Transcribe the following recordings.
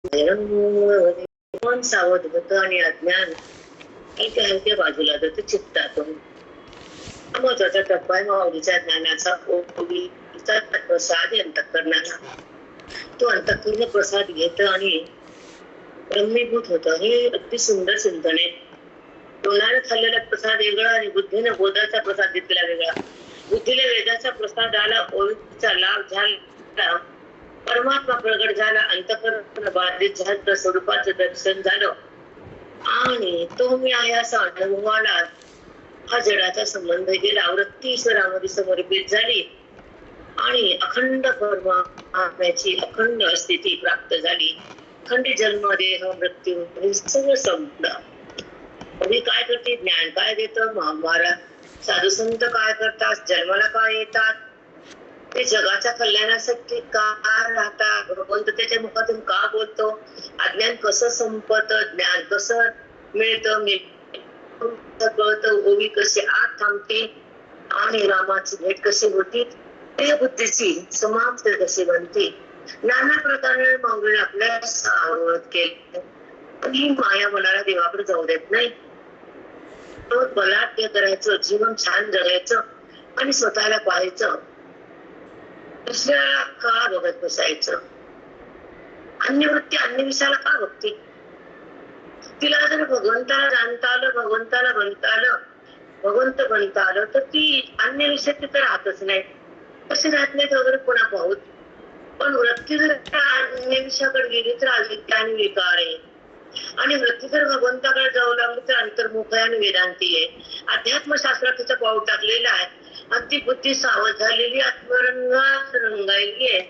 मन सावध होतं आणि अज्ञान हलक्या हलक्या बाजूला जातं चित्तातून. महत्वाचा टप्पा आहे माऊलीच्या ज्ञानाचा ओवीचा प्रसाद अंतःकरणाला. तो अंतःकरण प्रसाद घेत आणि ब्रह्मीभूत होत. हे अगदी सुंदर चिंतन आहे. तोंडाने खाल्लेला प्रसाद वेगळा आणि बुद्धीने बोधाचा प्रसाद घेतलेला वेगळा. बुद्धीला वेदाचा प्रसाद आला, ओवीचा लाभ झाला, परमात्मा प्रगट झाला, अंतःकरण बाधित झालं, स्वरूपाचं दर्शन झालं आणि तो मी आहे असा अनुभव आला. हा जडाचा संबंध गेला, वृत्ती ईश्वरामध्ये समर्पित झाली आणि अखंड परमात्म्याची अखंड स्थिती प्राप्त झाली. खंडी जन्म देह मृत्यू हे सगळं संपलं. कवी काय करते, ज्ञान काय देतं, महाभारत साधू संत काय करतात, जन्माला काय येतात, ते जगाच्या कल्याणासाठी का राहतात, भगवंत त्याच्या मुखातून का बोलतो, अज्ञान कसं संपत, ज्ञान कसं मिळतं, कळतं, ओवी कशी आत थांबते आणि रामाची भेट कशी होती, ते बुद्धीची समाप्त कशी बनते. नाना प्रकारे माऊलीने आपल्याला सावध केलं. पण ही माया मनाला देवाकडे जाऊ देत नाही. तो बलाढ्य करायचं, जीवन छान जगायचं आणि स्वतःला पाहायचं. दुसऱ्याला का बघत बसायचं, अन्य वृत्ती अन्य विषयाला का बघते. तिला जर भगवंताला जाणता आलं, भगवंताला बनता आलं, भगवंत बनता आलं, तर ती अन्य विषय तिथं राहतच नाही. कसे राहत नाहीत वगैरे पुन्हा पाहूत. पण वृत्ती जर अन्य विषयाकडे गेली तर अविद्या आणि विकार आहे, आणि वृत्ती जर भगवंताकडे जाऊ लागली तर अंतर्मुख आहे आणि वेदांती आहे. अध्यात्मशास्त्रात तिचं पाऊल टाकलेलं आहे आणि ती बुद्धी सावध झालेली, आत्मरंगात रंगायली आहे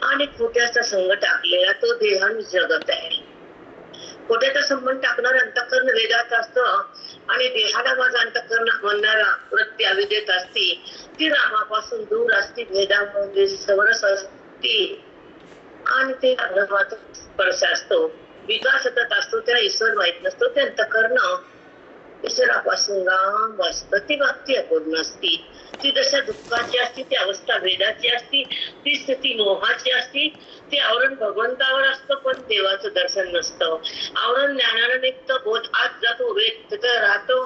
आणि खोट्याचा संग टाकलेला तो देहान जगत आहे. खोट्याचा संबंध टाकणार अंतःकरण वेदात असतं आणि देहाला माझा अंतःकरण म्हणणारा वृत्ती अविद्येत असती. ती रामापासून दूर असती, भेदामध्ये समरस असती आणि ते अनुभवाचा स्पर्श असतो, विकास सतत असतो, त्याला ईश्वर माहित नसतो. ते अंतःकरण ईश्वरापासून लांब असतं. ती भक्ती अपूर्ण असती, ती दशा दुःखाची असती, ती अवस्था वेदाची असती, ती स्थिती मोहाची असती. ते आवरण भगवंतावर असतं पण देवाचं दर्शन नसतं. आवरण ज्ञानानं निघतं, बोध आत जातो, वेद तिथं राहतो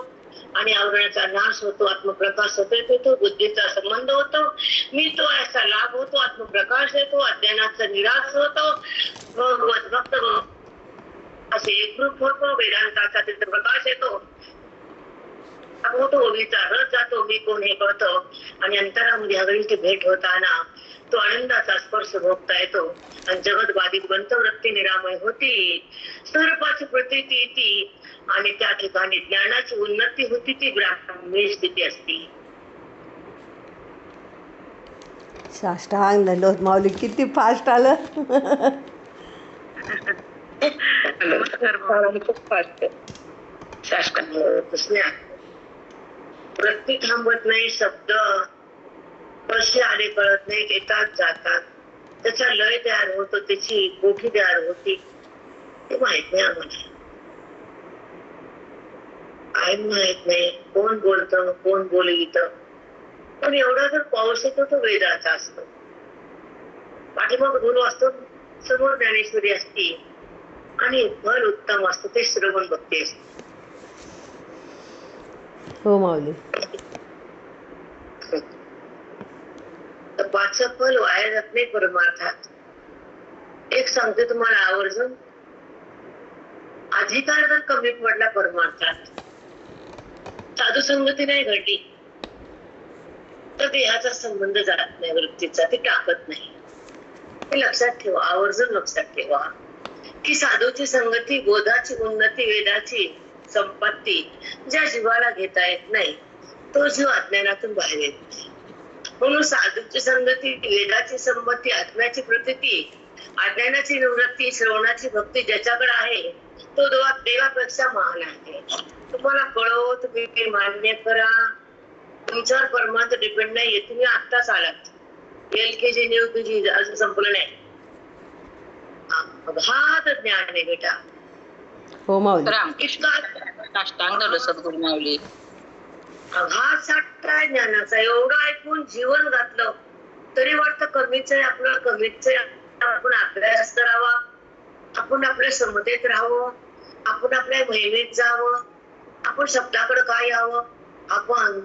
आणि आवरणाचा नाश होतो, आत्मप्रकाश होतो, तो बुद्धीचा संबंध होतो, मी तो असा लाभ होतो, आत्मप्रकाश येतो, अज्ञानाचा निराश होतो, भगवत भक्त असे एकरूप होतो, वेदांताचा तिथे प्रकाश येतो, होतो, ओवीचा रस जातो, मी कोण हे कळतं आणि अंतरामध्ये हवेची भेट होताना तो आनंदाचा स्पर्श भोगता येतो आणि जगत बाधित बनत, वृत्ती निरामय होती, स्वरूपाची प्रतीती येते आणि त्या ठिकाणी ज्ञानाची उन्नती होती, ती ब्राह्मी स्थिती असती. साष्टांग दंडवत माऊली, किती फास्ट आलं. खूप फास्ट साष्टांग. वृत्ती थांबत नाही, शब्द कसे आले कळत नाही, येतात जातात, त्याचा लय तयार होतो, त्याची गोठी तयार होती, ते माहित नाही आम्हाला. काय माहित नाही कोण बोलतं कोण बोलवित, पण एवढा जर पाऊस येतो तो वेदाचा असतो, पाठीमाग गुरु असतो, समोर ज्ञानेश्वरी असती आणि फल उत्तम असतं, ते श्रवण भक्ती असते. हो माऊली. पाचचं फल वाया जात नाही परमार्थात. एक सांगते तुम्हाला आवर्जून, अधिकार जर कमी पडला परमार्थात, साधू संगती नाही घडली तर देहाचा संबंध जात नाही, वृत्तीचा ती टाकत नाही. हे लक्षात ठेवा, आवर्जून लक्षात ठेवा की साधूची संगती, बोधाची उन्नती, वेदाची संपत्ती ज्या जीवाला घेता येत नाही तो जीव अज्ञानातून बाहेर येत नाही. म्हणून साधूची संगती, वेदाची संपत्ती, आत्म्याची प्रतीती, अज्ञानाची निवृत्ती, श्रवणाची भक्ती ज्याच्याकडे आहे तो देवापेक्षा महान आहे. तुम्हाला कळो, तुम्ही मान्य करा, तुमच्यावर परमार्थ डिपेंड नाहीये. तुम्ही आत्ताच आलात, LKG UKG असं संपलं नाही. अगाध ज्ञान आहे बेटा. हो माऊली. साष्टांग सद्गुरू माऊली. अगाध साठा ज्ञानाचा, एवढं ऐकून जीवन घातलं तरी वाटतं कमीच आहे आपलं, कमीच आहे, आपण अभ्यास करावा, आपण आपल्या समतेत राहावं, आपण आपल्या महिमेत जावं, आपण शब्दाकडे काय यावं, आपण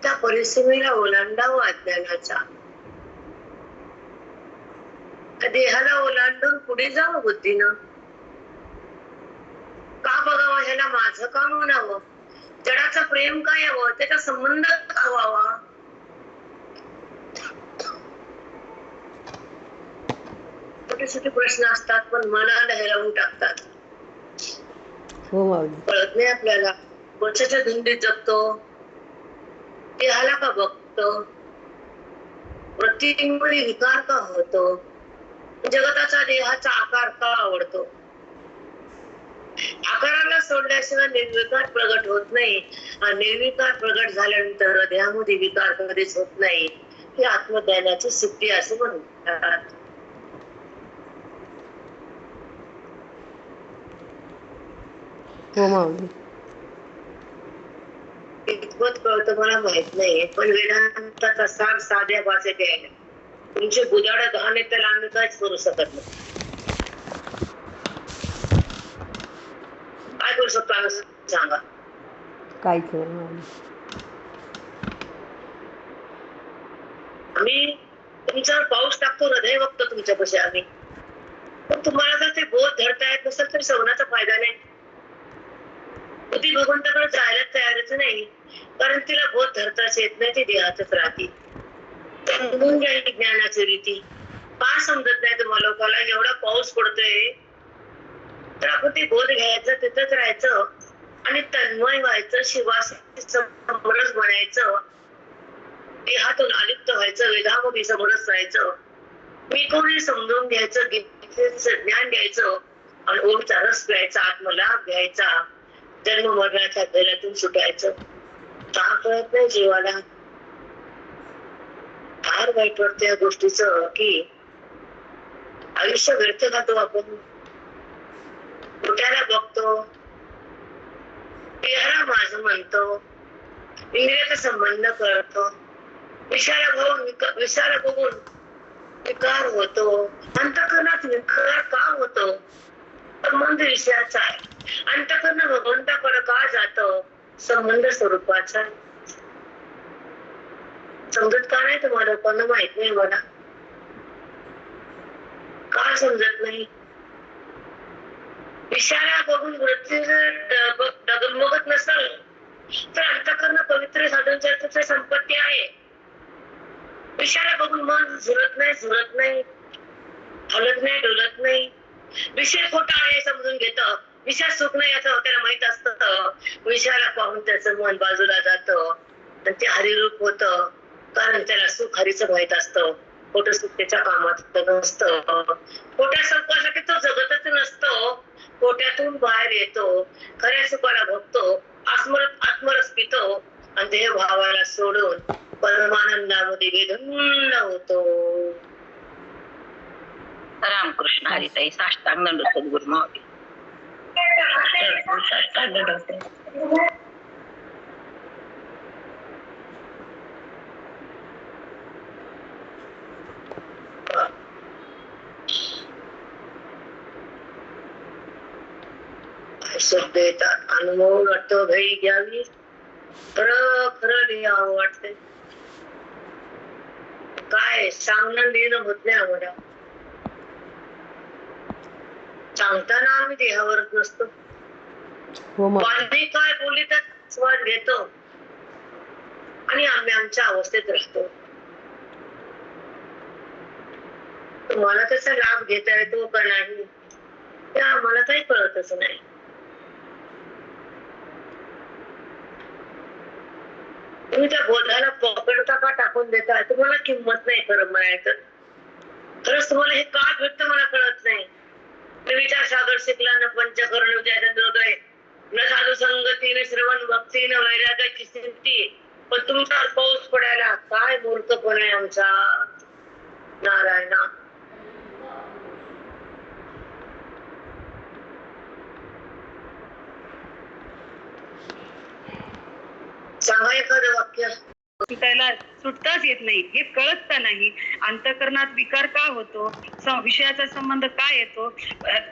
त्या परिस्थितीला ओलांडावं अज्ञानाचा, त्या देहाला ओलांडून पुढे जावं बुद्धीनं. का बघावं ह्याला माझं का म्हणावं, जडाचं प्रेम काय यावं, त्याचा संबंध का व्हावा. छोटे छोटे प्रश्न असतात पण मनाला हेलावून टाकतात. हो माऊली. कळत नाही आपल्याला. वर्षाच्या धुंदीत जगतो, देहाला का बघतो, प्रतिबिंबी विकार का होतो, जगताचा देहाचा आकार का आवडतो. आकाराला सोडल्याशिवाय निर्विकार प्रगट होत नाही, आणि निर्विकार प्रगट झाल्यानंतर देहामध्ये विकार कधीच होत नाही. ही आत्मज्ञानाची सिद्धी असं म्हणतात. हो माऊली. कितपत कळतं मला माहित नाही, पण वेदांताचा सार साध्या भाषेत आहे. तुमचे बुजाड गहाणे त्याला आम्ही काहीच करू शकत नाही. काय करू शकतो आम्ही सांगा. काहीच नाही माऊली. आम्ही तुमच्यावर पाऊस टाकतो, हृदय बघतो तुमच्यापाशी आम्ही, पण तुम्हाला जर ते बोध धरता येत नसेल तर श्रवणाचा फायदा नाही. बुद्धी भगवंताकडे जायला तयारच नाही, कारण तिला बोध धरताच येत नाही, ती देहातच राहते. समजून घ्या ज्ञानाची रीती. का समजत नाही तुम्हाला लोकांना. एवढा पाऊस पडतोय तर आपण ते बोध घ्यायचं, तिथंच राहायचं आणि तन्मय व्हायचं, शिवाशी समरस बनायचं, देहातून अलिप्त व्हायचं, वेदामध्ये समरस राहायचं. मी कोणी समजून घ्यायचं, गीतेचं ज्ञान घ्यायचं आणि ओमचा रस प्यायचा, आत्मलाभ घ्यायचा, जन्म मरणाच्या घरातून सुटायचं. का कळत नाही जीवाला. फार वाईट वाटतं या गोष्टीचं की आयुष्य व्यर्थ घालतो आपण. कुठ्याला बघतो, देहाला माझं म्हणतो, इंद्रियाचा संबंध करतो, विषयाला बघून विकार होतो. अंतःकरणात विकार का होतो, संबंध विषयाचा आहे. अंतःकरण भगवंताकडे का जातं, संबंध स्वरूपाचा. समजत का नाही तुम्हाला लोकांना माहित नाही. मला का समजत नाही. विषयाला बघून वृत्ती डगमगत नसेल तर अंतःकरण पवित्र साधन संपत्ती आहे. विषयाला बघून मन झुरत नाही, हलत नाही, डोलत नाही. विषय खोटा आहे समजून घेत, विषय सुख नाही याचं त्याला माहित असतं. विषयाला पाहून त्याचं मन बाजूला जातं आणि ते हरिरूप होतं, कारण त्याला सुख हरीचं माहित असतं. खोटं सुख त्याच्या कामात नसतं. खोट्या सुखासाठी तो जगतच नसतो, खोट्यातून बाहेर येतो, खऱ्या सुखाला भोगतो, आत्मरस पितो आणि देह भावाला सोडून परमानंदामध्ये विधन्न होतो. रामकृष्ण हरिताई. साष्टांग दंड सद्गुरू माऊली. साष्टांग दंड. शब्द येतात, अनुभव वाटतो, घाई घ्यावी, खरं लिहावं वाटते. काय सांगणं लिहिणं होत नाही आम्हाला. सांगताना आम्ही देहावरच नसतो. वाणी काय बोलली तर स्वाद घेतो आणि आम्ही आमच्या अवस्थेत राहतो. तुम्हाला त्याचा लाभ घेता येतो का नाही ते आम्हाला काही कळतच नाही. तुम्ही त्या बोधाला पकडता का टाकून देता, तुम्हाला किंमत नाही खरं म्हणायचं. खरंच तुम्हाला हे का भेटतं मला कळत नाही. विचार सागर शिकला न पंचकर्ण हृदय, न साधू संगती, न श्रवण भक्ती, न वैराग्याची स्थिती, पण तुमचा पाऊस पडायला काय मूर्खपण आहे आमचा. नारायणा सांगा एखादं वाक्य. सुटताच येत नाही, हे कळत का नाही? अंतःकरणात विकार का होतो? विषयाचा संबंध का येतो?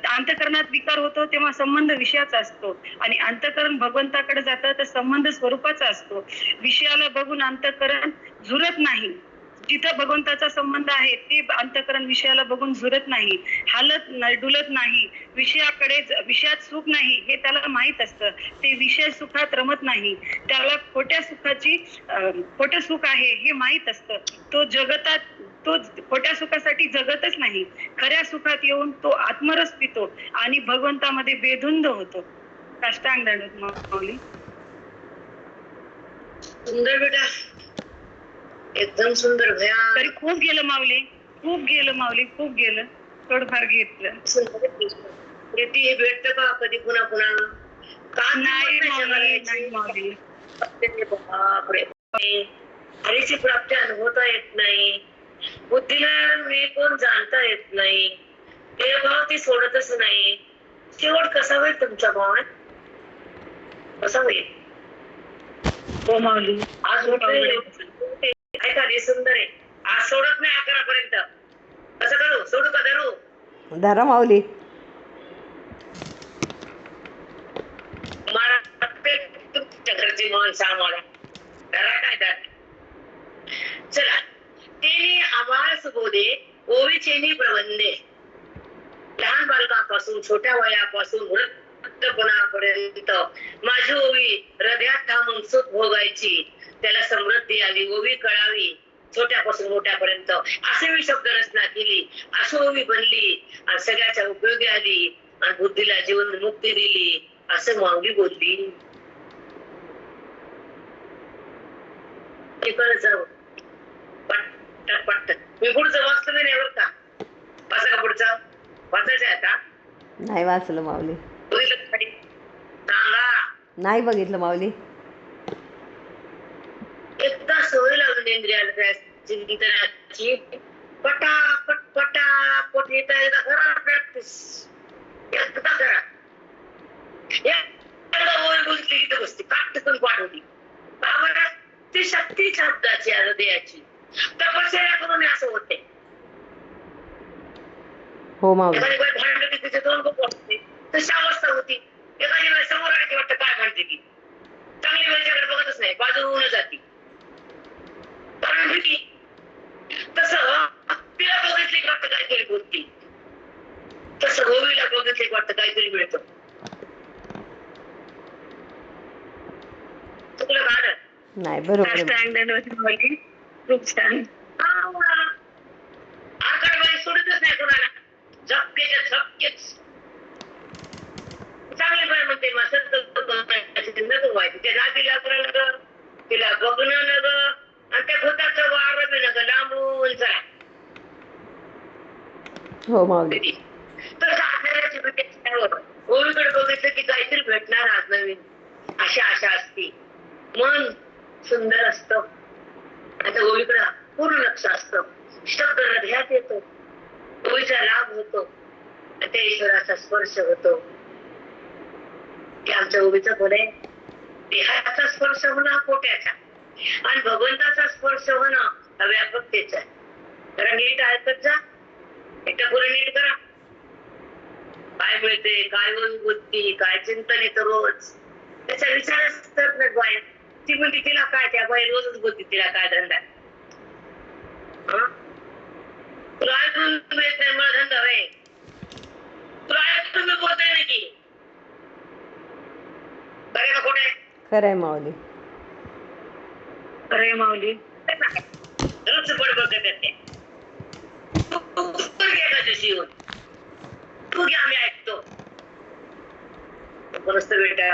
अंतःकरणात विकार होतो तेव्हा संबंध विषयाचा असतो, आणि अंतःकरण भगवंताकडे जातं तर संबंध स्वरूपाचा असतो. विषयाला बघून अंतःकरण झुरत नाही. जिथं भगवंताचा संबंध आहे ते अंतःकरण विषयाला बघून झुरत नाही, हालत डुलत नाही. विषयात सुख नाही हे त्याला माहित असतं. ते विषय सुखात रमत नाही. त्याला खोटं सुख आहे हे माहित असतं. तो खोट्या सुखासाठी जगतच नाही. खऱ्या सुखात येऊन तो आत्मरस पितो आणि भगवंतामध्ये बेधुंद होतो. साष्टांग दंडवत माऊली. सुंदर बेटा, एकदम सुंदर. तरी खूप गेलं माऊली, खूप गेलं. थोडंफार घेतलं. हे भेटतं का कधी पुन्हा पुन्हा? नाही माऊली. बापरे, हरीची प्राप्ती अनुभवता येत नाही. बुद्धीला मी कोण जाणता येत नाही. हे भाव ती सोडतच नाही. शेवट कसा होईल तुमच्या भावात? कसा होईल? हो माऊली. आज ऐका रे, सुंदर आहे. आज सोडत नाही 11 पर्यंत. कसं करू? सोडू का धरू? धरा माऊली. तुमच्या घरची माणसं आम्हाला धरा काय धरा. चला. तेने आम्हाला सुबोधे ओवीचेनी प्रबंधे. लहान बालकापासून छोट्या वयापासून वृद्धपणापर्यंत माझी ओवी हृदयात थांबून सुख भोगायची. त्याला समृद्धी आली, ओवी कळावी. छोट्यापासून मोठ्यापर्यंत असे मी शब्द रचना केली. अशी ओवी बनली आणि सगळ्याच्या उपयोगी आली आणि बुद्धीला जीवन मुक्ती दिली, असं माऊली बोलली. जाऊ पट्ट मी पुढचं वाचलं नाही बरं का? वाचा का पुढचं? वाचायचं आहे आता? नाही वाचलं माऊली. सांगा. नाही बघितलं माऊली. एकदा सवय लागली इंद्रियाला चिंतनाची. पटापट येता एकदा करा प्रॅक्टिस. एकदा करा. एकदा ओळख गुंतली की बसते, काटकन पाठवली. बरोबर. ती शक्ती शब्दाची हृदयाची तपश्चर्या करून असं होते. हो माऊली. एखादी बाई भांडते, तिचे दोन खूप वाटते, तशी अवस्था होती. एखादी बाई समोर आली की वाटतं काय भांडते ती. चांगली बाईच्याकडे बघतच नाही, बाजू होऊन जाते. कारण भीती. तसं तिला बघितली की वाटतं काहीतरी बोलती. तसं ओवीला बघितली की वाटतं काहीतरी मिळतं. तुला गाणं नाही बरोबर. खूप छान. आकारबाई सोडतच नाही कोणाला. झपकेच्या झपकेच. चांगली बाई म्हणते नको व्हायचं. त्या नातीला करायला तिला बघणं न ग, आणि त्या भूताचं वार बी न ग, लांबून चला. हो माऊली. तसं आपल्याला ओवीकडे बघितलं की काहीतरी भेटणार आज नवीन, अशी आशा असते. मन सुंदर असतं. आता ओवीकडे पूर्ण लक्ष असतं. शब्द हृदयात येतो, ओवीचा लाभ होतो, त्या ईश्वराचा स्पर्श होतो. की आमच्या ओवीचं फळ आहे. देहाचा स्पर्श होणं पोट्याचा, आणि भगवंताचा स्पर्श होणं हा व्यापकतेचा. जरा नीट ऐकत जा. एकदा पुढे नीट करा. काय मिळते, काय बोलती, काय चिंतन येतं रोज, त्याचा विचारच करत नाही बाय. ती म्हणते तिला काय, त्या बाई रोजच बोलते तिला काय धंदा. तुला ऐकून येत नाही मला धंदा आहे. तुला ऐकून मी बोलताय ना की बरे का खोटे? खरंय माऊली. अरे माऊली. रोज बडबड करते. तू घे का दिवशी येऊन, तू घे, आम्ही ऐकतो. मस्त बेटा,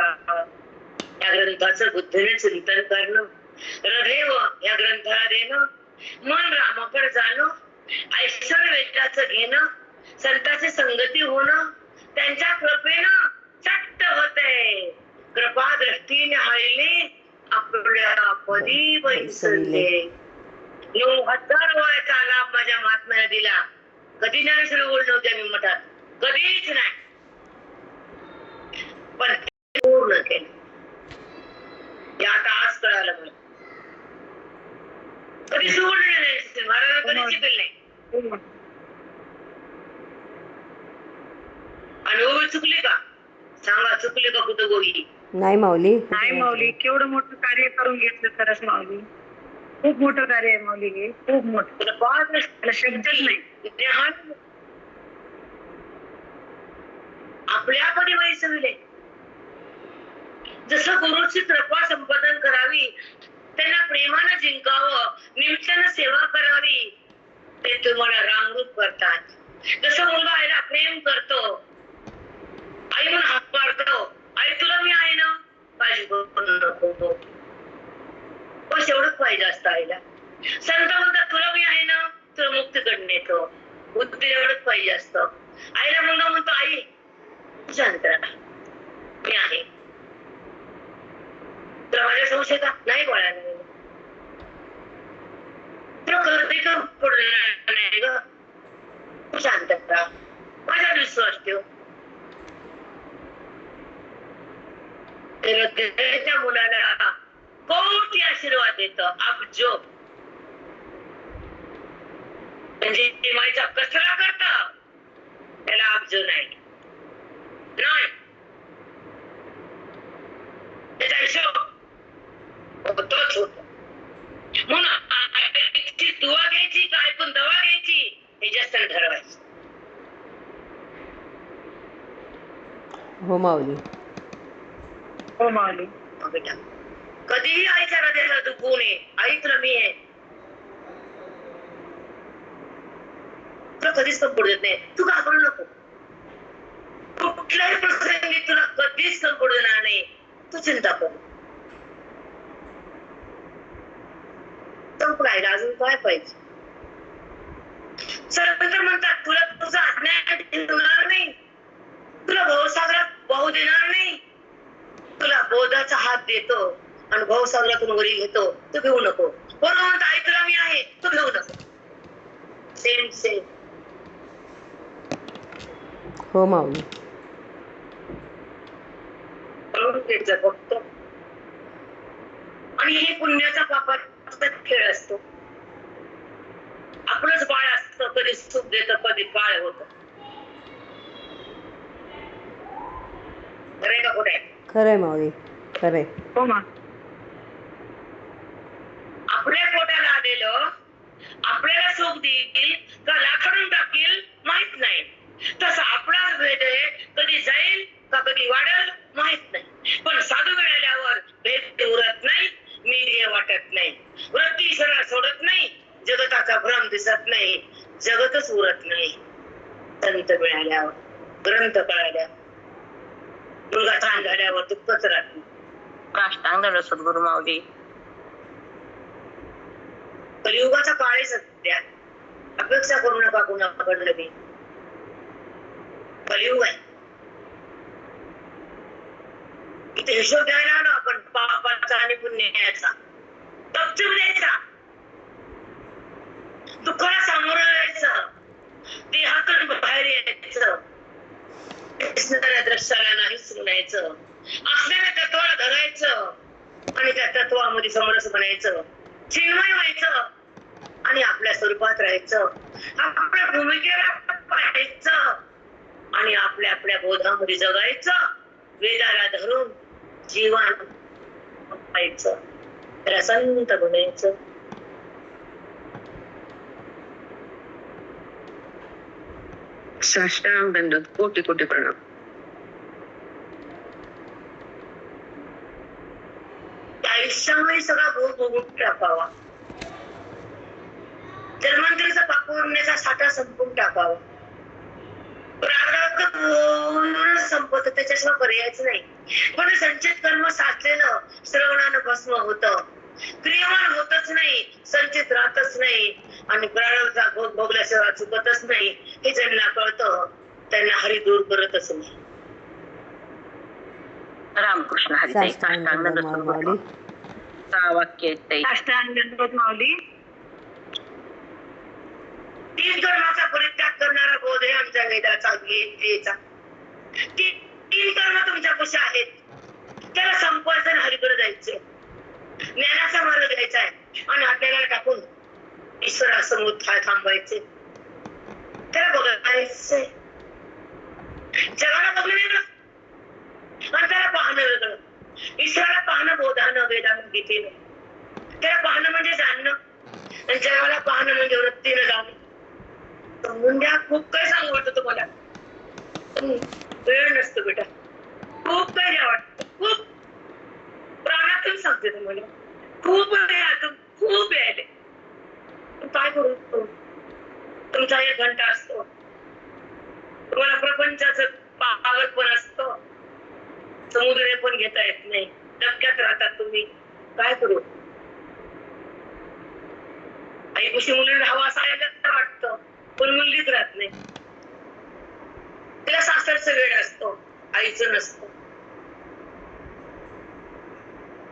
या ग्रंथाचं बुद्धीने चिंतन करणं, हृदय या ग्रंथाला देणं, मन रामाकडे जाणं, ऐश्वर वेदाचं घेणं, संतांची संगती होणं, त्यांच्या कृपेनं चट्ट होते. कृपा दृष्टीने हाळले आपल्या पदी बैसले. 9000 वयाचा लाभ माझ्या महात्म्याने दिला. कधी ज्ञानेश्वरी बोलली नव्हती आम्ही मठात, कधीच नाही. पण पूर्ण केलं. आता आज कळालं मला. कधीच शिकेल नाही. हो. आणि ओवी चुकली का? सांगा, चुकली का कुठं गोवी? नाही माऊली. नाही माऊली, केवढं मोठं कार्य करून घेतलं खरंच माऊली. खूप मोठं कार्य आहे माऊली हे, खूप मोठं. तुला पाहत त्याला शब्दच नाही. आपल्या परी वैसविले. जसं गुरुची कृपा संपादन करावी, त्यांना प्रेमानं जिंकावं, निमित्तानं सेवा करावी, ते तुम्हाला रांगरूप करतात. जसं मुलगा आईला प्रेम करतो, आई म्हणून हाक मारतो, आई तुला मी आहे ना, काळजी करू नको. बस एवढंच पाहिजे असतं आईला. संत म्हणतात तुला मी आहे ना, तुला मुक्तीकडून येतो. बुद्धी एवढंच पाहिजे असतं. आईला मुलगा म्हणतो आई शांत राहा, मी आहे. तुला माझ्या संशय का? नाही बाळाने. तुला कधी का पडलं नाही ग? शांत राहा, माझा विश्वास ठेव. त्या मुलाला कोटी आशीर्वाद देतो, अब्जो. म्हणजे माईचा कसरा करता त्याला अब्जो नाही. नाही त्याचा हिशोब तोच होतो. म्हणून आईची दुवा घ्यायची का ऐकून दवा घ्यायची हे जास्त ठरवायचं. हो माऊली. हो माऊली. बेटा कधीही आईच्या हृदयाला दुखवू नये. आई तुला मी आहे, तुला कधीच कम पडू देत नाही. तू घाबरू नको. कुठल्याही प्रसंगी तुला कधीच कम पडू देणार नाही. तू चिंता करू. संपलायला अजून काय पाहिजे? सर्वत्र म्हणतात तुला तुझा अन्याय होणार नाही, तुला भवसागरात वाहू देणार नाही. तुला बोधाचा हात देतो आणि भवसागरातून वरी घेतो. तू घेऊ नको. बरोबर म्हणतो आई तुला मी आहे, तू घेऊ नको. Same same. हो माऊली. फक्त आणि हे पुण्याचा पापाचा खेळ असतो. आपलंच बाळ असतं, कधी सुख देतं, कधी काळ होत. खरंय का खोटं आहे? खरंय माऊली, खरंय. हो मा. आपल्या पोटाला आलेलं आपल्याला सुख देईल का लाखाडून टाकील माहित नाही. तसं आपला भेद कधी जाईल का कधी वाढेल माहित नाही. पण साधू मिळाल्यावर भेद उरत नाही, मी ध्येय वाटत नाही, वृत्ती सरळ सोडत नाही, जगताचा भ्रम दिसत नाही, जगतच उरत नाही. संत मिळाल्यावर, ग्रंथ कळाल्यावर, मुलगा छान झाल्यावर दुःखच राहत नाही. साष्टांग सद्गुरु माऊली. कलियुगाचा काळ आहे सध्या. अपेक्षा करू नका कुणाकडलं बी. कलियुग आहे. इथे हिशोब द्यायला आलो आपण पापाचा आणि पुण्याचा. तपचूप द्यायचा, दुःखाला सामोरं जायचं, देहातून बाहेर यायचं, दिसणाऱ्या दृश्याला नाही सुनायचं, असलेल्या तत्वाला धरायचं आणि त्या तत्वामध्ये समरस बनायचं, चिन्मय व्हायचं आणि आपल्या स्वरूपात राहायचं, आपल्या भूमिकेला पाहायचं आणि आपल्या आपल्या बोधामध्ये जगायचं, वेदाला धरून जीवन व्हायचं, त्याला संत बनायचं. साष्टांग दंडवत, कोटी कोटी प्रणाम. आयुष्यामध्ये सगळा भोग भोगून टाकावा. जन्मांतरीचा पापवण्याचा साठा संपून टाकावा. प्रारब्ध संपत, त्याच्याशिवाय पर्यायच नाही. पण संचित कर्म साचलेलं श्रवणानं भस्म होतं, क्रियमान होतच नाही, संचित राहतच नाही आणि प्रारब्धचा भोग भोगल्याशिवाय चुकतच नाही. हे ज्यांना कळतं त्यांना हरी दूर करतच नाही. रामकृष्ण हरी. साष्टांग दंडवत माऊली. वाक्य साष्टांग दंडवत माऊली. तीन कर्माचा परित्याग करणारा बोध आहे आमच्या वेदाचा, गीतेचा. तीन कर्म तुमच्यापाशी आहेत, त्याला संपवायचं आणि हरीकडे जायचं. ज्ञानाचा मार्ग घ्यायचा आहे आणि आपल्याला टाकून ईश्वरासमोर थांबायचे, त्याला बघायचंय. जगाला बघणं वेगळं आणि त्याला पाहणं वेगळं. ईश्वराला पाहणं बोधानं वेदानं गीतेनं, त्याला पाहणं म्हणजे जाणणं आणि जगाला पाहणं म्हणजे वृत्तीनं जाणं. समजून घ्या. खूप काही सांगू वाटतं तुम्हाला, वेळ नसतो बेटा. खूप काही द्या वाटतं, खूप प्राणातून सांगते तुम्हाला. खूप वेळातून खूप यायले. काय करू, तुमचा 1 घंटा असतो. तुम्हाला प्रपंचाचं पागलपण असतं, समुद्र पण घेता येत नाही, धक्क्यात राहतात तुम्ही. काय करू? आई कुशी मुलीला हवा असायला वाटतं, पण मुलगीच राहत नाही. तिला सासरचं वेळ असतो, आईचं नसतं.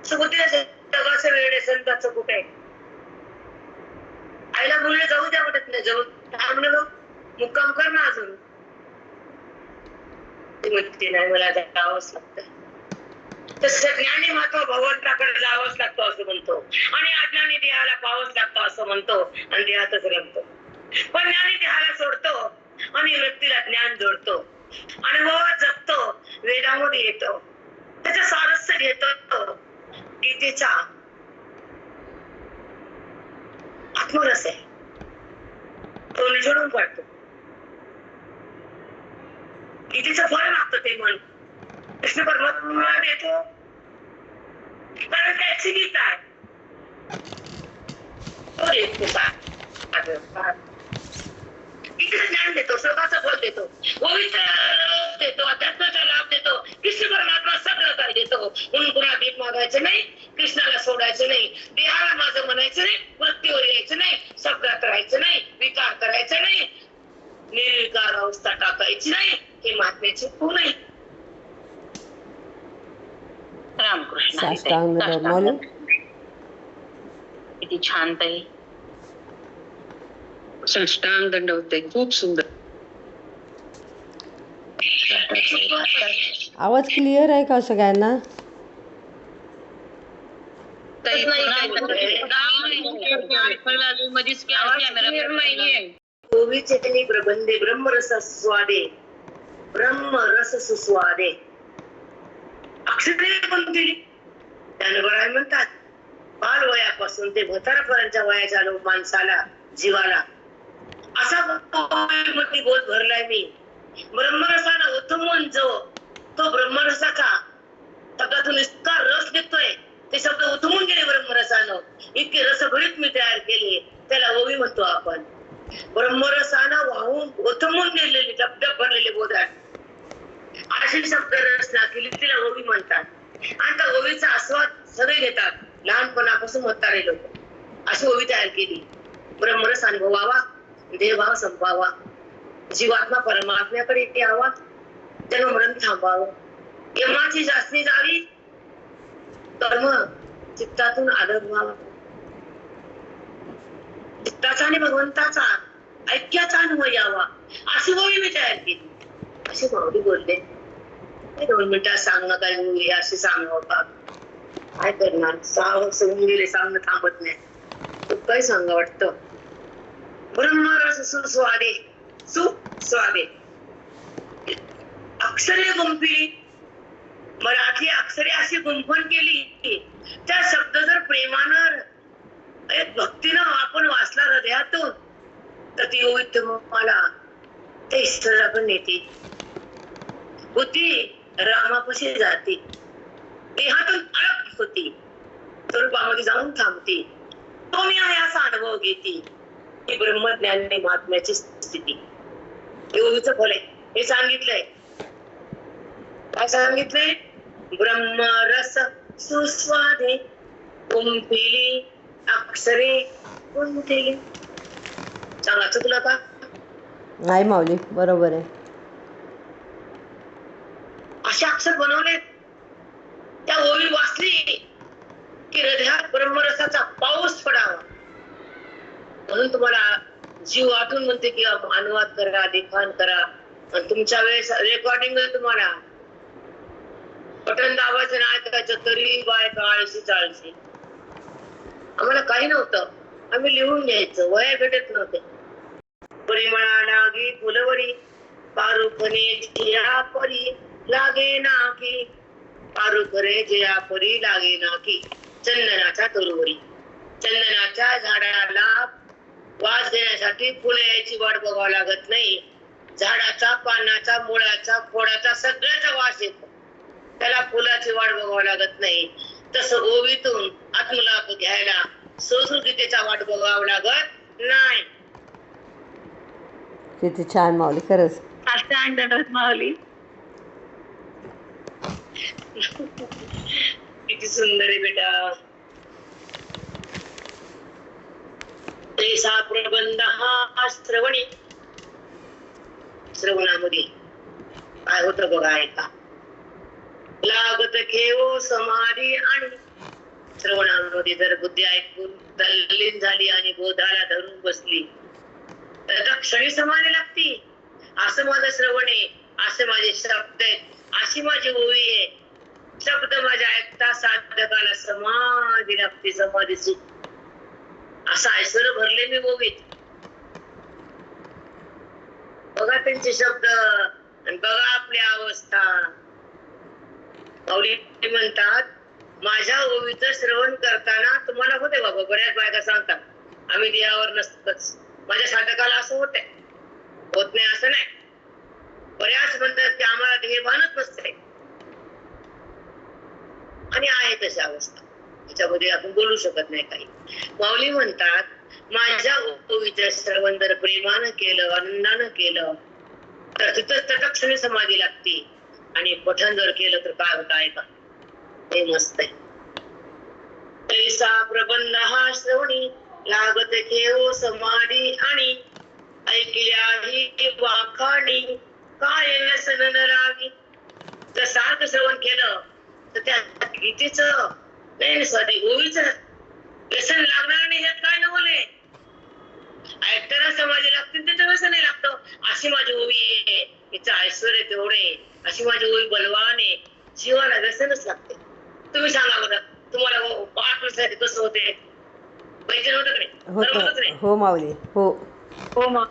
सुगतीला जगाचं वेळ आहे, संताचं कुठे आहे? आईला मुलीला जाऊ द्या वाटत नाही, जाऊ थांबणं, मुक्काम कर ना अजून. नाही, मला जावंच लागतं. तसं ज्ञानी महत्व भगवंताकडे जावंच लागतं असं म्हणतो, आणि अज्ञानी देहाला पाहावंच लागतं असं म्हणतो, आणि देहातच रमतो. पण ज्ञानी देहाला सोडतो आणि वृत्तीला ज्ञान जोडतो, अनुभवात जगतो, वेदामध्ये येतो, त्याचं सारस्य घेतो. गीतेचा आत्मरस आहे, तो निजडून काढतो. गीतेचं फळ मागतो ते मन कृष्ण परमात्मा देतो, कारण त्याची गीता आहे. तो देतो, गीतेचं ज्ञान देतो, श्लोकाचं फळ देतो, पवित्र देतो, अध्यात्माचा लाभ देतो. कृष्ण परमात्मा सगळं काय देतो. म्हणून कुणा भीक मागायचं नाही, कृष्णाला सोडायचं नाही, देहाला माझं म्हणायचं नाही, वृत्तीवर यायचं नाही, शब्दात राहायचं नाही, विकार करायचं नाही, निर्विकार अवस्था टाकायची नाही. हे महात्म्याचे खूप नाही. रामकृष्ण हरी ताई. साष्टांग दंडवत माऊली. किती छान ताई. साष्टांग दंडवत ताई, खूप सुंदर. आवाज क्लिअर आहे का सगळ्यांना? ताई मध्येच कॅमेरा गोविचनी प्रबंधे ब्रह्मरस स्वादे, ब्रह्मरस सुस्वादे. अक्षरे कोणती ज्ञानबळाय म्हणतात. बाल वयापासून ते म्हातारपणाच्या वयाच्या माणसाला, जीवाला असा बोध भरलाय मी. ब्रह्मरसाला उतमून जो तो ब्रह्मरसाचा शब्दातून इतका रस निघतोय, ते शब्द उतमून गेले ब्रह्मरसानं. इतके रसभरीत मी तयार केले, त्याला ओवी म्हणतो आपण. ब्रह्मरसानं वाहून उतमून गेलेली डबडब भरलेले बोधात अशी शब्द रचना केली, तिला ओवी म्हणतात. आणि त्या ओवीचा आस्वाद सगळे घेतात, लहानपणापासून म्हातारे लोक. अशी ओवी तयार केली. ब्रह्मरस अनुभवावा, देहभाव संपावा, जीवात्मा परमात्म्याकडे यावा, जन्म मरण थांबावं, यमाची जास्ती जावी, कर्म चित्तातून आदर व्हावा, चित्ताचा आणि भगवंताचा ऐक्याचा अनुभव यावा, अशी ओवी मी तयार केली. अशी माऊली बोलले. 2 मिनिटात सांगणं काय हे असे सांगावं का? काय करणार, 6 वर्ष होऊन गेले, सांगणं थांबत नाही. खूप काही सांगा वाटतं. ब्रह्मरस सुस्वादे, सुस्वादे. अक्षरे गुंफली, मराठी अक्षरे अशी गुंफण केली, त्या शब्द जर प्रेमानं भक्तीनं आपण वाचला हृदयातून, तर ती ओवी तुम्हाला त्या ईश्वराकडे नेते. बुद्धी रामापाशी जाते, देहातून अलग होती, स्वरूपामध्ये जाऊन थांबते. तो मी आहे असा अनुभव घेते. ही ब्रह्मज्ञानी महात्म्याची स्थिती. योगीचं फल आहे. हे सांगितलंय. काय सांगितलंय? ब्रह्मरस सुस्वादे गुंफिली अक्षरे गुंफिली. सांगा चुकलं का? नाही माऊली, बरोबर आहे. असे अक्षर बनवले, त्या ओवी वाचली की हृदयात ब्रह्मरसाचा पाऊस पडावा. म्हणून तुम्हाला जीव वाटून म्हणते की अनुवाद करा, लिखाण करा. आणि तुमच्या वेळेस रेकॉर्डिंग तुम्हाला बटन दाबायचं नाही ऐकायचं, तरी बाय 40-40. आम्हाला काही नव्हतं. आम्ही लिहून घ्यायचं, वया भेटत नव्हते. परिमळा लागे फुलवरी, पारुखने जिया परी लागे नाकी, पारुखरे जिया परी लागे नाकी. चंदनाच्या तरुवरी, चंदनाच्या झाडाला वास देण्यासाठी फुले यायची वाट बघावं लागत नाही. झाडाचा, पानाचा, मुळाचा, खोडाचा सगळ्याचा वास येतो, त्याला फुलाची वाट बघावं लागत नाही. तसं ओवीतून आत्मलाभ घ्यायला संस्कृतीचा वाट बघावं लागत नाही. किती छान माऊली, खरंच. साष्टांग दंडवत माऊली. किती सुंदर आहे बेटा. ऐसा प्रबंध हा श्रवणी, श्रवणामध्ये काय होतं बघा ऐका. लागत घेऊ समाधी आणि श्रवणामध्ये जर बुद्धी ऐकून तल्लीन झाली आणि बोधाला धरून बसली तर क्षणी समाधी लागती. असं माझं श्रवण आहे, असे माझे शब्द आहेत, अशी माझी ओवी आहे. शब्द माझ्या ऐकता साधकाला समाधी लागते, समाधी सुख. असं ऐश्वर भरले मी ओवीत. बघा त्यांचे शब्द आणि बघा आपली अवस्था. माऊली म्हणतात माझ्या ओवीचं श्रवण करताना तुम्हाला होते बाबा. बऱ्याच बायका सांगतात आम्ही देहावर नसतोच. माझ्या साधकाला असं होतंय, होत नाही असं नाही. बऱ्याच म्हणतात की आम्हाला देहभानच नसते, आणि आहे तशी अवस्था, त्याच्यामध्ये आपण बोलू शकत नाही काही. माऊली म्हणतात माझ्या ओवीचं श्रवण जर प्रेमानं केलं, आनंदानं केलं तर तिथंच तटक्षणी समाधी लागते. आणि पठण जर केलं तर काय होतं ऐका, हे मस्त आहे. ऐसा प्रबंध हा श्रवणी, लागत घेऊ समाधी आणि ऐकल्याही वाखाणी, काय व्यसन न रागी. जर सारखं श्रवण केलं तर त्या गीतेचं नाही सॉरी ओवीचं व्यसन लागणार नाही. ह्यात काय नवले ऐकताना समाधी लागतील त्याचं व्यसन नाही लागतं. अशी माझी ओवी आहे, तिचं ऐश्वर तेवढे, अशी माझी ओवी बलवान आहे. जीवाला व्यसनच लागते. तुम्ही सांगा बरं तुम्हाला 5 वर्षासाठी कसं होते, पाहिजे नव्हतं की नाही? हो माऊली, हो हो मग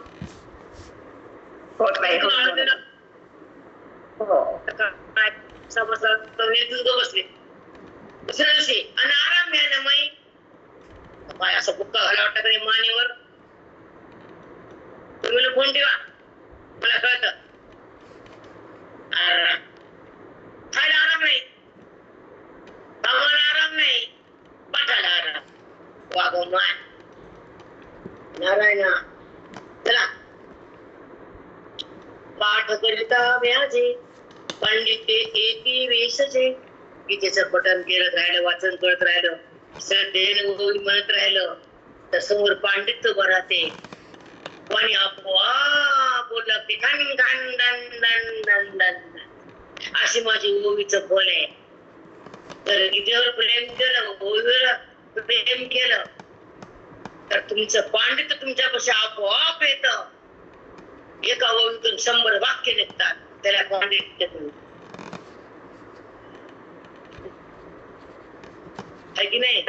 होत नाही, होत नाही. काय समजलं बसले दुसऱ्या दिवशी आणि आराम घ्या ना माई. काय असं बुक्का घाला वाटतं की मानेवर. तुम्ही फोन ठेवा, मला कळतं. खायला आराम नाही, कामाला आराम नाही, पाठाला आराम. वागमान नारायणा. चला पाठ करिता व्याजे पंडित एकी वेशचे. गीतेचं पठण करत राहिलं, वाचन करत राहिलं, श्रद्धेने म्हणत राहिलं तर समोर पांडित उभं राहते. आणि आपोआप बोलला की घन घन दन दन दन दन. अशी माझी ओवीचं फल आहे. तर गीतेवर प्रेम केलं, ओवीवर प्रेम केलं तर तुमचं पांडित तुमच्यापाशी आपोआप येतं. एका ओवीतून 100 वाक्य निघतात, त्याला पांडित्य आहे की नाही?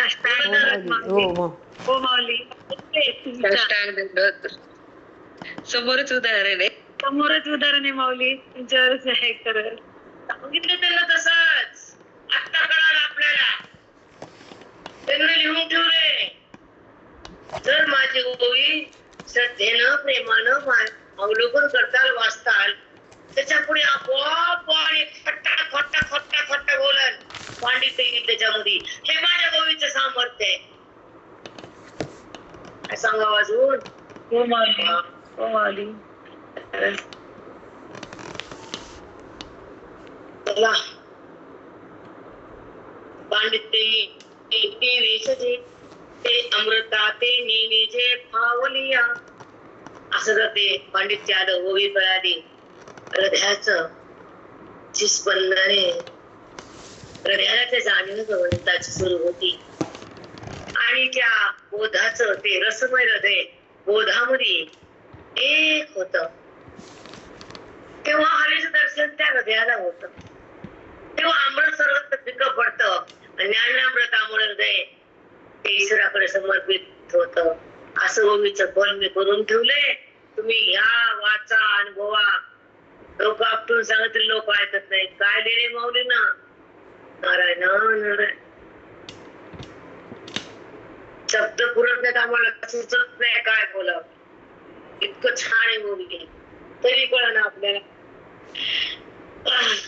हो माऊली. साष्टांग दंडवत. समोरच उदाहरण आहे, समोरच उदाहरण आहे माऊली, तुमच्यावरच आहे खरं. सांगितलं त्यांना तसंच. आत्ता कळालं आपल्याला, त्यांना लिहून ठेवले. जर माझी ओवी श्रद्धेनं प्रेमानं अवलोकन करताल, वाचताल, त्याच्या पुढे आपोआप खट्टा खट्टा खट्टा खट्टा बोलन पांडित्य येईल त्याच्यामध्ये. हे माझ्या ओवीचं सामर्थ्य आहे. काय सांगावं अजून? हो माऊली, हो माऊली. चला पांडित्य ते वेशजे ते अमृता ते नेनेजे फावलिया. असं जर ते पांडित्य आलं, ओवी कळाली, हृदयाचं जी स्पंदने, हृदयाला त्या जाणीव भगवंताची सुरू होती. आणि त्या बोधाचं ते रसमय हृदय बोधामध्ये एक होत. तेव्हा हरीचं दर्शन त्या हृदयाला होत. तेव्हा अमृत सर्वत्र पिकं पडतं. ज्ञानामृतामुळे हृदय ते ईश्वराकडे समर्पित सिद्ध होत. असं ओवीचं फल मी करून ठेवलंय. तुम्ही ह्या वाचा अनुभवा. लोक आपटून सांगितले लोक ऐकत नाहीत. काय लिहिले माऊली ना, नारायण नारायण. शब्द पुरत नाहीत आम्हाला, सुचत नाही काय बोलावं. इतकं छान आहे मुलगी, तरी कळ ना आपल्याला.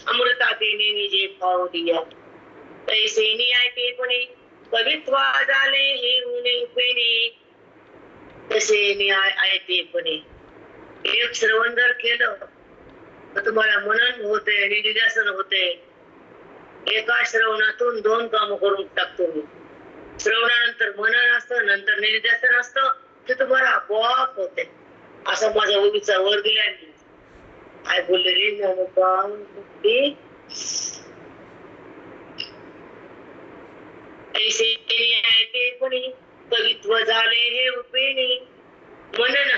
अमृताते निजे पावलिया तैसे नियाते कोणी कवित्वा झाले हे उने पेने तसे न्याय ऐते कोणी. एक श्रवण जर केलं तर तुम्हाला मनन होते, निधिध्यासन होते. एका श्रवणातून 2 काम करून टाकतो मी. श्रवणानंतर मनन असतं, नंतर निधिध्यासन असतं, ते तुम्हाला आपोआप होते. असं माझ्या ओवीचा वर दिलाय मी. काय बोलले रे कोणी कवित्व झाले हे उपेने मनन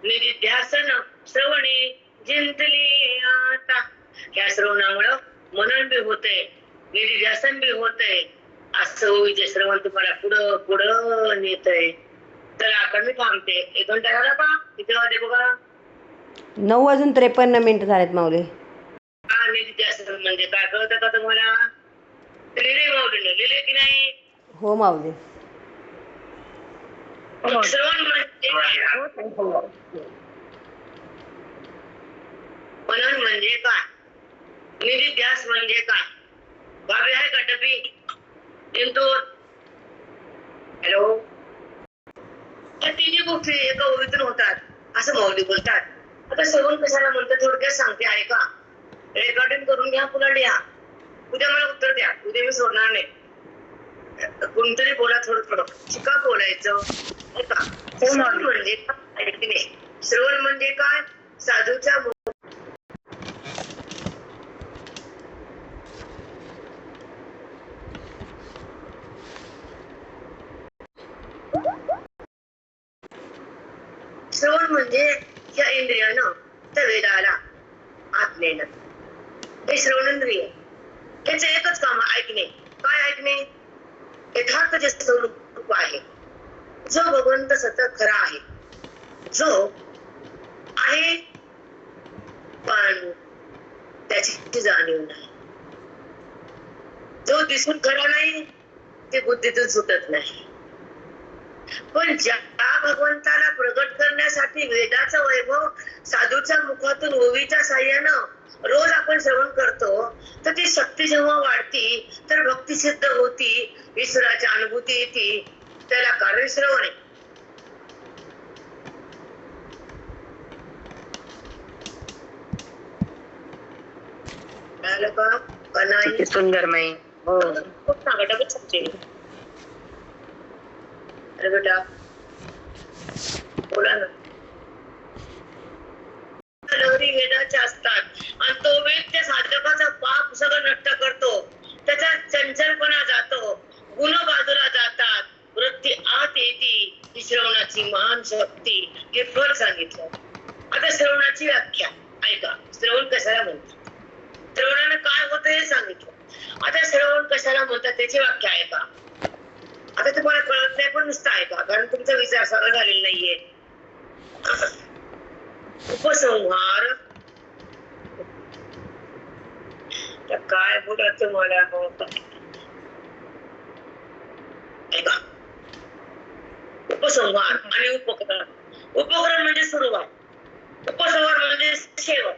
निधिध्यासन श्रवणे जिंकले आता. या श्रवणामुळं मनन बी होते, निधिध्यासन बी होते. असं ओवीचे श्रवण तुम्हाला पुढं पुढं नेतय. तर आता मी थांबते. 1 घंटा झाला का? किती वाजले बघा? 9:53 झालेत माऊली. हा, निधिध्यासन म्हणजे काय कळतं का तुम्हाला? लिहिले माऊलीने, लिहिले की नाही? हो माऊली. श्रवण म्हणजे मनन म्हणजे काय? निधिध्यास म्हणजे काय? बाबी आहे का डबी? इंदूर, हॅलो. या तिन्ही गोष्टी एका ओळीतून होतात असं माऊली बोलतात. आता श्रवण कशाला म्हणतात थोडक्यात सांगते, ऐका. रेकॉर्डिंग करून घ्या, पुन्हा लिहा. उद्या मला उत्तर द्या, उद्या मी सोडणार नाही. कोणतरी बोला, थोडं शिका बोलायचं. श्रवण म्हणजे काय? श्रवण म्हणजे काय? साधूच्या श्रवण म्हणजे या इंद्रियानं त्या वेदाला आत नेणं. हे श्रवणेंद्रिय, याचं एकच काम ऐकणे. काय ऐकणे? यथार्थ जे स्वरूप आहे, जो भगवंत सतत खरा आहे, जो आहे पण त्याची जाणीव नाही, जो दिसून खरा नाही, ते बुद्धीतून सुटत नाही. पण ज्या भगवंताला प्रगट करण्यासाठी वेदाचा वैभव साधूच्या मुखातून ओवीच्या साह्यानं रोज आपण श्रवण करतो, तर ती शक्ती जेव्हा वाढती तर भक्ती सिद्ध होती, ईश्वराची अनुभूती येते. त्याला कारण श्रवण आहे. का नाही? सुंदरमय. हो, खूप सांगा सांगते. अरे बेटा बोला ना. लहरी वेदाच्या असतात आणि तो वेद त्या साधकाचा पाप सगळं नष्ट करतो. त्याचा चंचलपणा जातो, गुण बाजूला जातात, वृत्ती आत येते. ही श्रवणाची महान शक्ती. हे फळ सांगितलं. आता श्रवणाची व्याख्या ऐका. श्रवण कशाला म्हणतात, श्रवणानं काय होतं हे सांगितलं. आता श्रवण कशाला म्हणतात त्याची व्याख्या ऐका. आता तुम्हाला कळत नाही पण नुसतं ऐका, कारण तुमचा विचार सगळं झालेला नाहीये. उपसंहार काय बोलत तुम्हाला ऐका. उपसंहार आणि उपकरण. उपकरण म्हणजे सुरुवात, उपसंहार म्हणजे शेवट.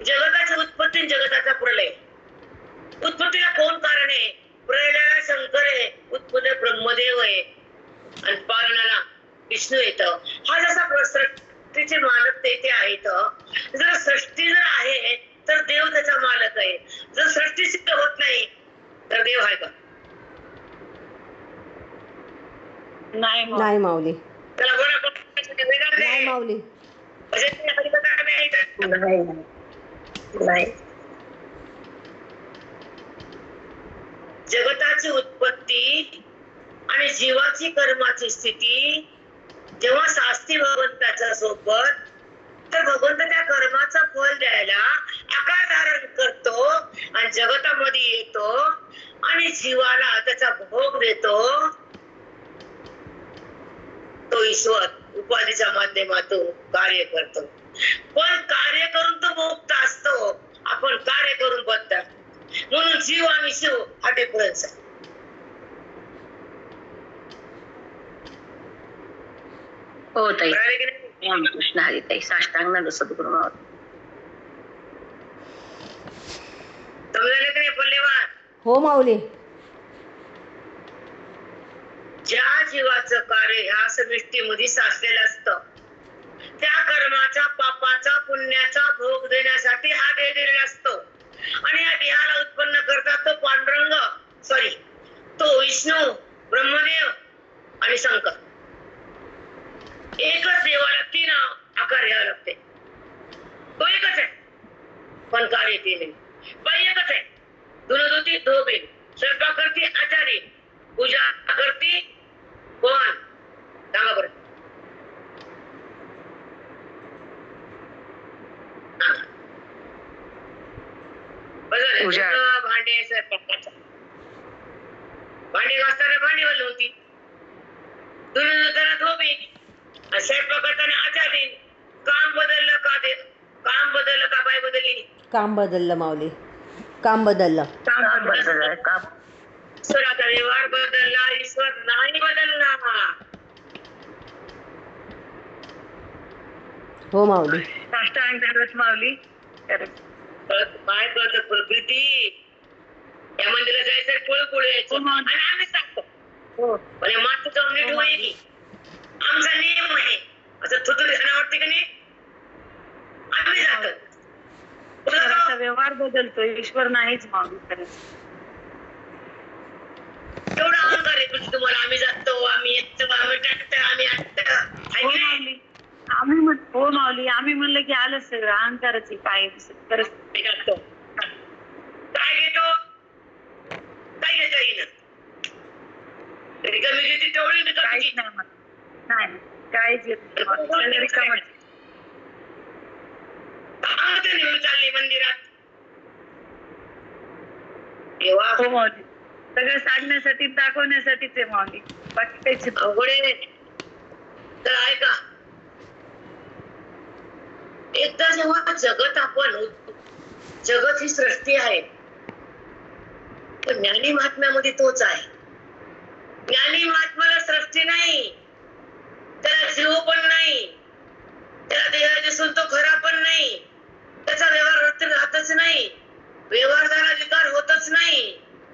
जगताची उत्पत्ती, जगताचा प्रलय. उत्पत्तीला कोण कारण आहे? प्रलयाला शंकर आहे, उत्पन्न ब्रह्मदेव आहे आणि पालनाला विष्णू येत. हा जसा सृष्टीचे मालक ते आहेत. जर सृष्टी जर आहे तर देव त्याचा मालक आहे. जर सृष्टी सिद्ध होत नाही तर देव आहे का? नाही माऊली. त्याला बरोबर नाही माऊली. नाही. जगताची उत्पत्ती आणि जीवाची कर्माची स्थिती जेव्हा सास्ती भगवंताच्या सोबत, तर भगवंत त्या कर्माचं फल द्यायला आकार धारण करतो आणि जगतामध्ये येतो आणि जीवाला त्याचा भोग देतो. तो ईश्वर उपाधीच्या माध्यमातून कार्य करतो. पण कार्य करून तो मुक्त असतो, आपण कार्य करून बद्ध. म्हणून जीव आणि शिव हा डिफरन्स आहे. हो ताई. कळालं की नाही? रामकृष्ण हरी ताई. साष्टांग दंड सद्गुरु माऊली. समजलं की नाही पल्लेवार? हो माऊली. ज्या जीवाचं कार्य ह्या सृष्टीमध्ये साचलेलं असतं, त्या कर्माचा, पापाचा, पुण्याचा भोग देण्यासाठी हा देह दिलेला असतो. आणि या देहाला उत्पन्न करतात तो पांडुरंग, सॉरी तो विष्णू, ब्रह्मदेव आणि शंकर. एकच देवाला 3 आकार घ्यावे लागते. तो एकच आहे पण कार्य 3 आहे. बाई एकच आहे, धुनधुती धोबे, स्वयंपाक करती आचारी, पूजा करती कोण सांगा बरं. पूजा. भांडे स्वयंपाकाचा, भांडे घासताना भांडीवाली होती, धुणं धुताना धोबी, स्वयंपाक करताना आचारी. काम बदललं का ते, काम बदललं का बाई बदलली? काम बदललं माऊली, काम बदललं. काम बदललंय, काम. ईश्वराचा व्यवहार बदलला, ईश्वर नाही बदलला. हो माऊली. साष्टांग दंडवत माऊली. काय कळतं प्रकृती? या मंदिरात जायचं पुढे यायचं आणि आम्ही सांगतो म्हणजे मात्र जाऊन नीट होईल, आमचा नियम आहे असं थुतुरी खाणं वाटते की नाही? आम्ही जातो. ईश्वराचा व्यवहार बदलतोय, ईश्वर नाहीच माऊली खरंच. तेवढा अहंकार आहे म्हणजे तुम्हाला. आम्ही जातो, आम्ही येतो, आम्ही टाकतो, आम्ही आणतो. हो माऊली, हो माऊली, आम्ही म्हणलं की आलं सगळं. अहंकाराची काय खरंच. काय घेतो, काय घेता येईल? रिकामी घेते तेवढी काहीच रिकामी. नाही म्हणत. नाही काहीच येत नाही माऊली. सगळं रिकामंच. सांगते नेहमी चालली मंदिरात देवा. हो माऊली, सगळं साधण्यासाठी दाखवण्यासाठीच आहे माऊली, बाकी काहीच अवघड आहे. तर ऐका, एकदा जेव्हा जगत आपण, जगत ही सृष्टी आहे पण ज्ञानी महात्म्यामध्ये तोच आहे. ज्ञानी महात्म्याला सृष्टी नाही, त्याला जीव पण नाही, त्याला देह दिसून तो खरा पण नाही, त्याचा व्यवहार राहतच नाही, व्यवहार झाला विकार होतच नाही.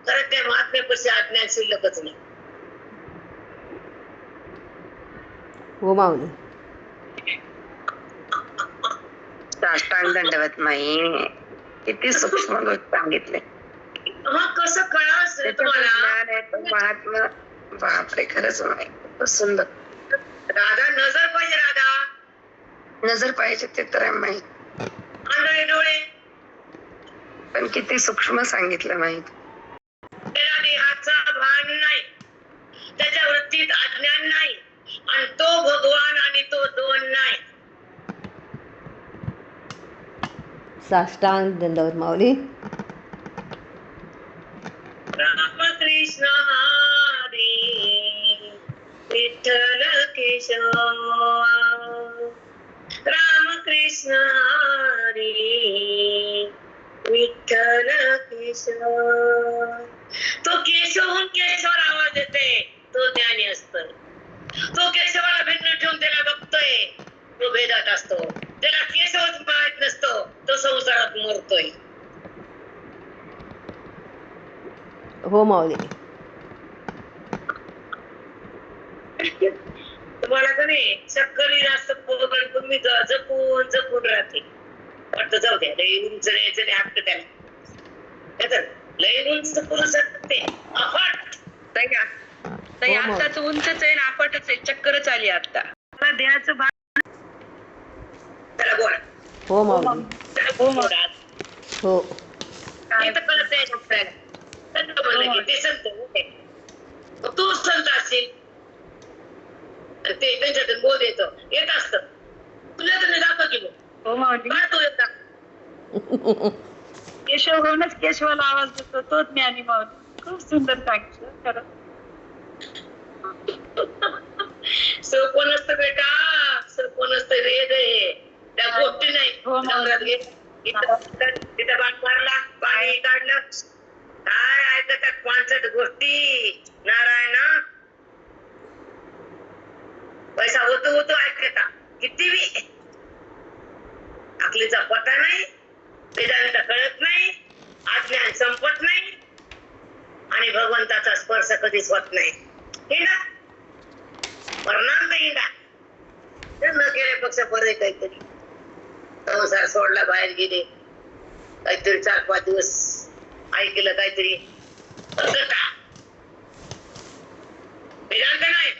कारण त्या महात्म्यापाशी अज्ञान शिल्लकच नाही. हो माऊली. साष्टांग दंडवत माई. किती सूक्ष्म गोष्ट सांगितले. मग कसं कळाल तुम्हाला? महात्मा बापरे, खरंच नाही. खूपच सुंदर. राधा नजर पाहिजे, राधा नजर पाहिजे ते तर आहे माहित, आंधळे डोळे. पण किती सूक्ष्म सांगितलं माहित. त्याला देहाचं भान नाही, त्याच्या वृत्तीत अज्ञान नाही, आणि तो भगवान आणि तो दोन नाही. साष्टांग दंडवत माऊली. रामकृष्ण हरी विठ्ठल केशव, रामकृष्ण हरी विठ्ठल केशव. तो केशवहून केशवर आवाज येते, तो ज्ञानी असतो. तो केशवाला भिन्न ठेवून त्याला बघतोय, तो भेदात असतो. त्याला केशवच माहित नसतो, तो संसारात मरतोय. हो माऊली. तुम्हाला का नाही सक्करी जास्त पोगड तुम्ही जपून जपून राहते वाटतं. जाऊ द्या, लई उंच न्यायचं नाही हट्ट त्याला. लई उंच करू शकते अफाट. ताई आताच उंचच आहे ना, आपटच आहे, चक्करच आली आता. देहाचं भान. त्याला बोला. हो माऊली. हो बोला. हो. ते तर कळत नाही आपल्याला. संत म्हणलं की ते संत होते. तू संत असशील ते त्यांच्यातून बोध येत असत. तुला तुम्ही दाखव की हो माऊली. काय तू येतात केशव होऊनच केशवाला आवाज देतो, तोच ज्ञानी माऊली. खूप सुंदर सांगितलं खरं. सोपं नसतं बेटा, सोपं नसतं. वेद आहे, त्या गोष्टी नाही. नवरात घे, तिथं बाण मारला, पाणी काढलं, काय ऐकतात पांचट गोष्टी. नारायण पैसा होतो ऐकता किती बी. अकलीचा पत्ता नाही, वेदांत कळत नाही, अज्ञान संपत नाही आणि भगवंताचा स्पर्श कधीच होत नाही. हिंडा परिणाम हिंडा न केले पक्ष बरे. काहीतरी संसार सोडला, बाहेर गेले, काहीतरी 4-5 दिवस ऐकलं, काहीतरी वेदांत नाही.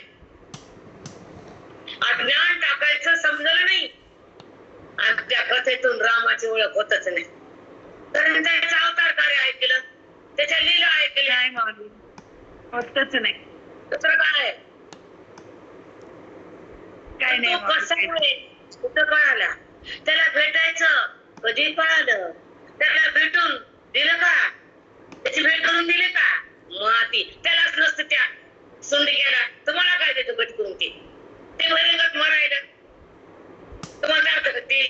अज्ञान टाकायचं समजलं नाही आणि त्या कथेतून रामाची ओळख होतच नाही. कारण त्याचा अवतार कार्य ऐकलं, त्याच्या लीला ऐकल्या, नाही माऊली, होतच नाही. दुसरं काय काय नाही तो कसा आहे, कुठं कळाला, त्याला भेटायचं कधी कळालं, त्याला भेटून दिलं का, त्याची भेट करून दिली का. माती त्यालाच नसतं त्या सोंडक्याला. तुम्हाला काय देतो भेट करून? ते बहिरंगात मरायला तुम्हाला अर्थ ते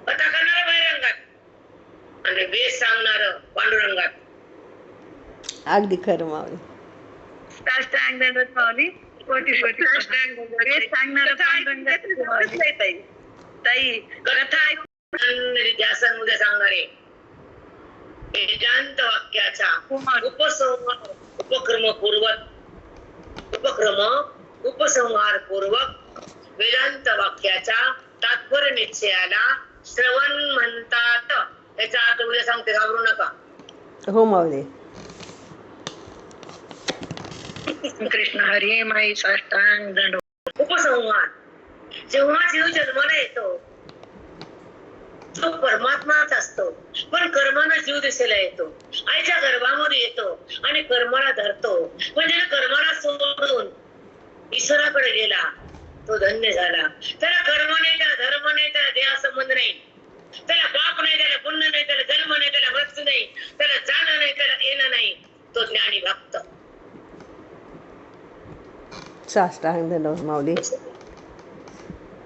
कथा करणार बहिरंगात आणि बेस सांगणार पांडुरंगात. अगदी खरं माऊली. साष्टांग दंडवत माऊली, कोटी कोटी सांगणार ताई कथा ऐकून उद्या सांगणारे वेदांत वाक्याचा उपसंहार पूर्वक वेदांत वाक्याच्या तात्पर्य निश्चयाला श्रवण म्हणतात. याचा अर्थ उद्या सांगते, घाबरू नका. हो माऊली. कृष्ण हरी माई साष्टांग दंडवत. उपसंहार जेव्हा जीव जन्माला येतो तो परमात्माच असतो, पण कर्माला जीव दिसायला येतो, आईच्या गर्भामध्ये येतो आणि कर्माला धरतो. म्हणजे कर्माला सोडून ईश्वराकडे गेला तो धन्य झाला. त्याला कर्म नाही, त्याला धर्म नाही, त्याला देहा संबंध नाही, त्याला पाप नाही, त्याला पुण्य नाही, त्याला जन्म नाही, त्याला मृत्यू नाही, त्याला जाणं नाही, त्याला येणं नाही. तो ज्ञानी भक्त. साष्टांग दंडवत माऊली.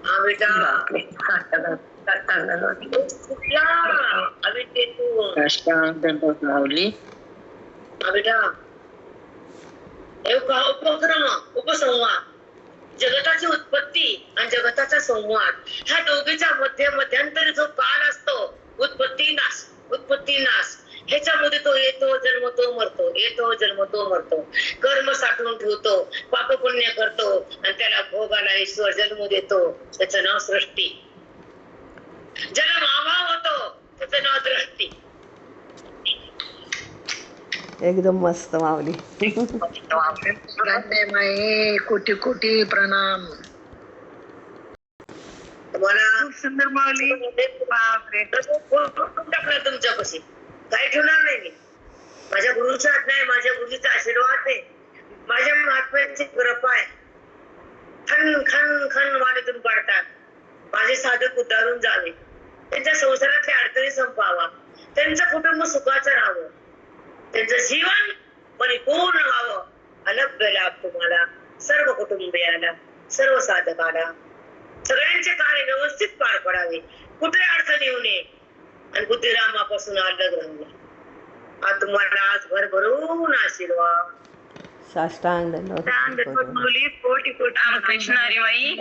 हा बेटा साष्टांग दंडवत माऊली. हा बेटा उपक्रम उपसंवाद, जगताची उत्पत्ती आणि जगताचा संवाद, ह्या दोघीच्या मध्यंतरी जो काल असतो, उत्पत्ती नाश, ह्याच्यामध्ये तो येतो, जन्मतो, मरतो, येतो, जन्मतो, मरतो, कर्म साठवून ठेवतो, पाप पुण्य करतो आणि त्याला भोगाला ईश्वर जन्म देतो. त्याचं नाव सृष्टी. जन्म अभाव होतो, त्याचं नाव दृष्टी. एकदम मस्त माऊली. माई कोटी कोटी प्रणाम. तुम्हाला खूप सुंदर माऊली. बापरे, टाकला तुमच्यापाशी काही ठेवणार नाही मी. माझ्या गुरुचा हात नाही, माझ्या गुरुचा आशीर्वाद नाही, माझ्या महात्म्यांची कृपा आहे. खन खन खन वाणीतून पाडतात. माझे साधक उतारून जावे, त्यांच्या संसारातल्या अडचणी संपावा, त्यांचं कुटुंब सुखाचं राहावं, त्यांचं जीवन परिपूर्ण व्हावं. अलभ्य लाभ तुम्हाला, सर्व कुटुंबियाला, सर्व साधकाला, सगळ्यांचे कार्य व्यवस्थित पार पडावे, कुठे अडचण येऊ नये आणि बुद्धिरामापासून अलग राहू. तुम्हाला आज भरभरून आशीर्वाद. साष्टांग दंडवत माऊली, कोटी कोटी कृष्ण हरी माई.